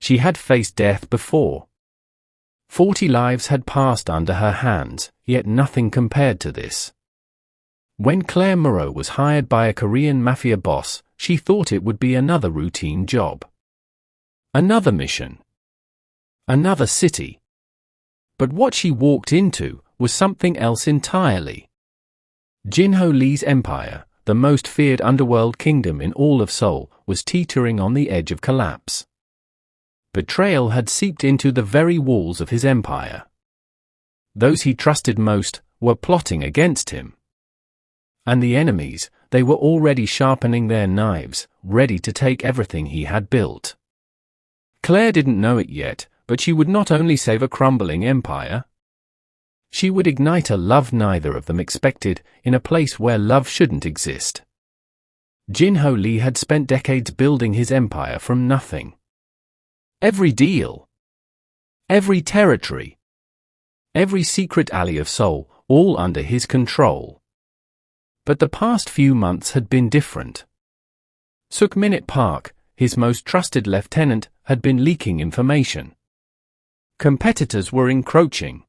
She had faced death before. 40 lives had passed under her hands, yet nothing compared to this. When Claire Moreau was hired by a Korean mafia boss, she thought it would be another routine job. Another mission. Another city. But what she walked into was something else entirely. Jin-Ho Lee's empire, the most feared underworld kingdom in all of Seoul, was teetering on the edge of collapse. Betrayal had seeped into the very walls of his empire. Those he trusted most were plotting against him. And the enemies, they were already sharpening their knives, ready to take everything he had built. Claire didn't know it yet, but she would not only save a crumbling empire. She would ignite a love neither of them expected, in a place where love shouldn't exist. Jin-Ho Lee had spent decades building his empire from nothing. Every deal, every territory, every secret alley of Seoul, all under his control. But the past few months had been different. Suk-Minute Park, his most trusted lieutenant, had been leaking information. Competitors were encroaching.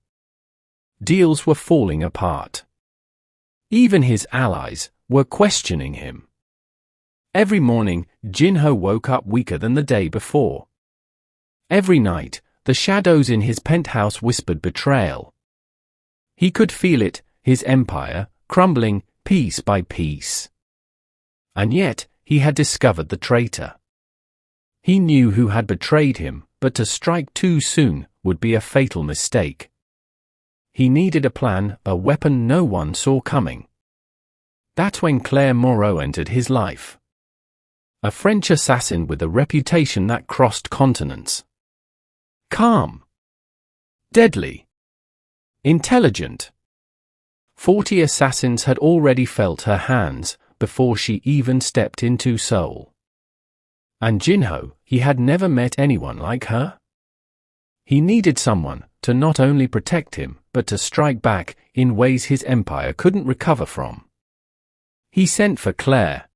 Deals were falling apart. Even his allies were questioning him. Every morning, Jin-Ho woke up weaker than the day before. Every night, the shadows in his penthouse whispered betrayal. He could feel it, his empire, crumbling, piece by piece. And yet, he had discovered the traitor. He knew who had betrayed him, but to strike too soon would be a fatal mistake. He needed a plan, a weapon no one saw coming. That's when Claire Moreau entered his life. A French assassin with a reputation that crossed continents. Calm. Deadly. Intelligent. 40 assassins had already felt her hands before she even stepped into Seoul. And Jin-Ho, he had never met anyone like her. He needed someone to not only protect him, but to strike back in ways his empire couldn't recover from. He sent for Claire.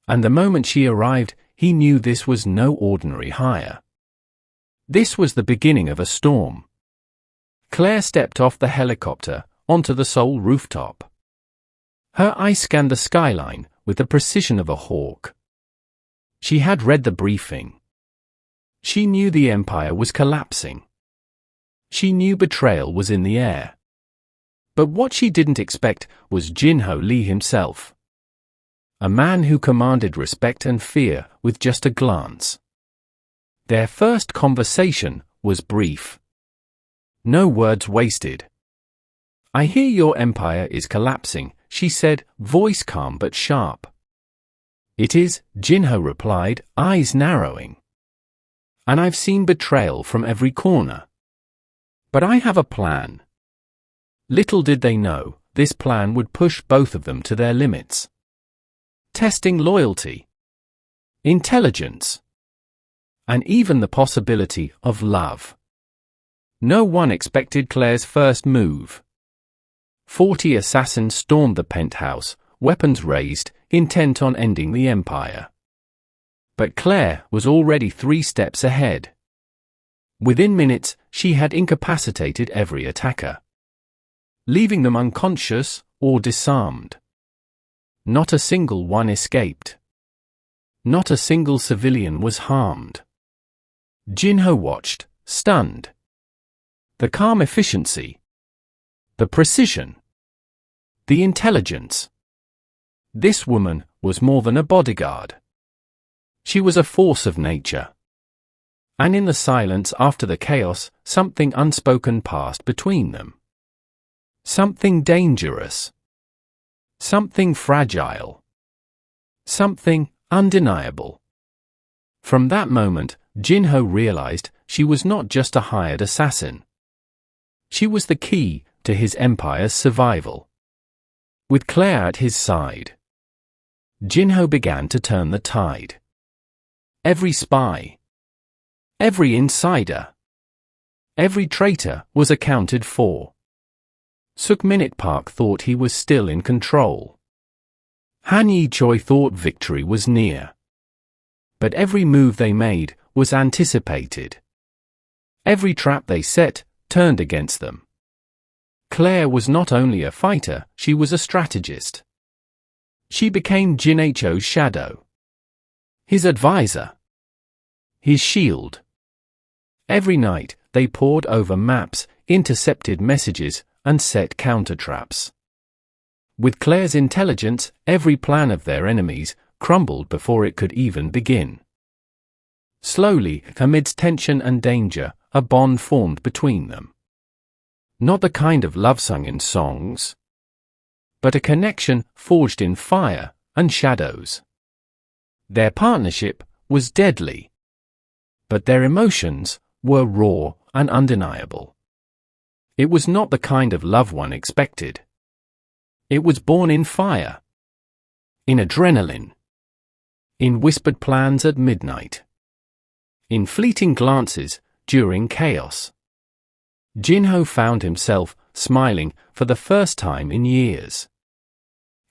And the moment she arrived, he knew this was no ordinary hire. This was the beginning of a storm. Claire stepped off the helicopter onto the Seoul rooftop. Her eyes scanned the skyline with the precision of a hawk. She had read the briefing. She knew the empire was collapsing. She knew betrayal was in the air. But what she didn't expect was Jin-Ho Lee himself. A man who commanded respect and fear with just a glance. Their first conversation was brief. No words wasted. "I hear your empire is collapsing," she said, voice calm but sharp. "It is," Jin-Ho replied, eyes narrowing. "And I've seen betrayal from every corner. But I have a plan." Little did they know, this plan would push both of them to their limits. Testing loyalty, intelligence, and even the possibility of love. No one expected Claire's first move. 40 assassins stormed the penthouse, weapons raised, intent on ending the empire. But Claire was already 3 steps ahead. Within minutes, she had incapacitated every attacker, leaving them unconscious or disarmed. Not a single one escaped. Not a single civilian was harmed. Jin-Ho watched, stunned. The calm efficiency. The precision. The intelligence. This woman was more than a bodyguard. She was a force of nature. And in the silence after the chaos, something unspoken passed between them. Something dangerous. Something fragile. Something undeniable. From that moment, Jin-Ho realized she was not just a hired assassin. She was the key to his empire's survival. With Claire at his side, Jin-Ho began to turn the tide. Every spy, every insider, every traitor was accounted for. Suk-Minute Park thought he was still in control. Han Yi-choi thought victory was near. But every move they made was anticipated. Every trap they set turned against them. Claire was not only a fighter, she was a strategist. She became Jin-Ho's shadow, his advisor, his shield. Every night, they pored over maps, intercepted messages, and set counter-traps. With Claire's intelligence, every plan of their enemies crumbled before it could even begin. Slowly, amidst tension and danger, a bond formed between them. Not the kind of love sung in songs, but a connection forged in fire and shadows. Their partnership was deadly, but their emotions were raw and undeniable. It was not the kind of love one expected. It was born in fire, in adrenaline, in whispered plans at midnight, in fleeting glances during chaos. Jin-Ho found himself smiling for the first time in years.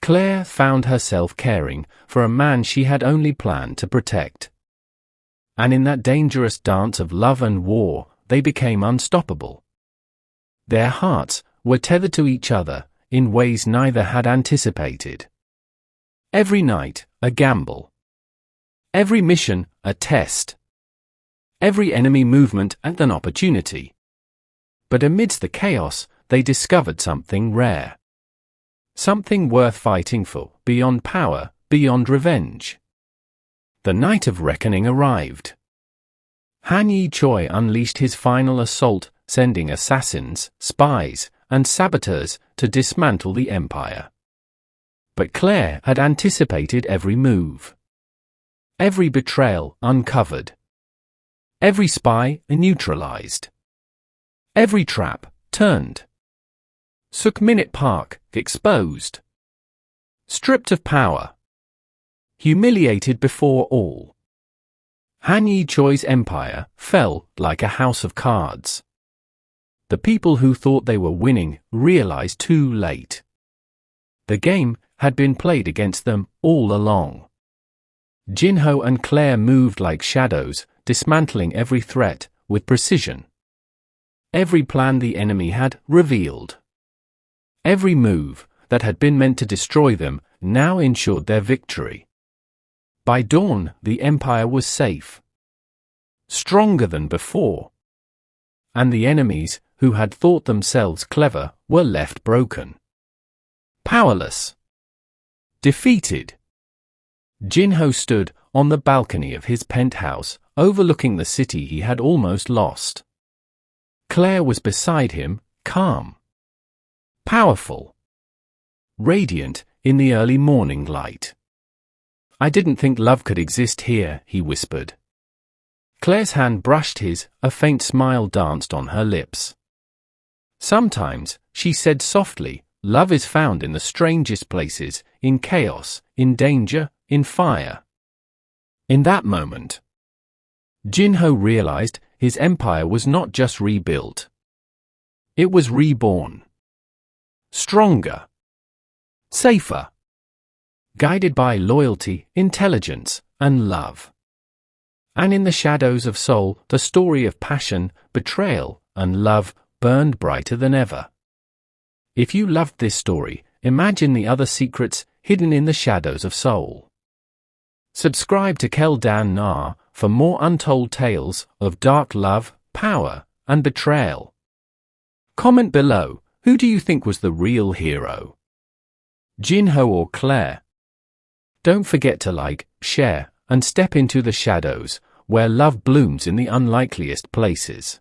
Claire found herself caring for a man she had only planned to protect. And in that dangerous dance of love and war, they became unstoppable. Their hearts were tethered to each other in ways neither had anticipated. Every night, a gamble. Every mission, a test. Every enemy movement, an opportunity. But amidst the chaos, they discovered something rare. Something worth fighting for, beyond power, beyond revenge. The night of reckoning arrived. Han Yi-choi unleashed his final assault, sending assassins, spies, and saboteurs to dismantle the empire. But Claire had anticipated every move. Every betrayal uncovered. Every spy neutralized. Every trap turned. Suk-Minute Park exposed. Stripped of power. Humiliated before all. Han Yi-choi's empire fell like a house of cards. The people who thought they were winning realized too late. The game had been played against them all along. Jin-Ho and Claire moved like shadows, dismantling every threat with precision. Every plan the enemy had revealed. Every move that had been meant to destroy them now ensured their victory. By dawn, the empire was safe. Stronger than before. And the enemies, who had thought themselves clever, were left broken. Powerless. Defeated. Jin-Ho stood on the balcony of his penthouse, overlooking the city he had almost lost. Claire was beside him, calm. Powerful. Radiant in the early morning light. "I didn't think love could exist here," he whispered. Claire's hand brushed his, a faint smile danced on her lips. "Sometimes," she said softly, "love is found in the strangest places, in chaos, in danger, in fire." In that moment, Jin-Ho realized his empire was not just rebuilt. It was reborn. Stronger. Safer. Guided by loyalty, intelligence, and love. And in the shadows of Seoul, the story of passion, betrayal, and love burned brighter than ever. If you loved this story, imagine the other secrets hidden in the shadows of Seoul. Subscribe to Kel Dan Na for more untold tales of dark love, power, and betrayal. Comment below, who do you think was the real hero? Jin-Ho or Claire? Don't forget to like, share, and step into the shadows, where love blooms in the unlikeliest places.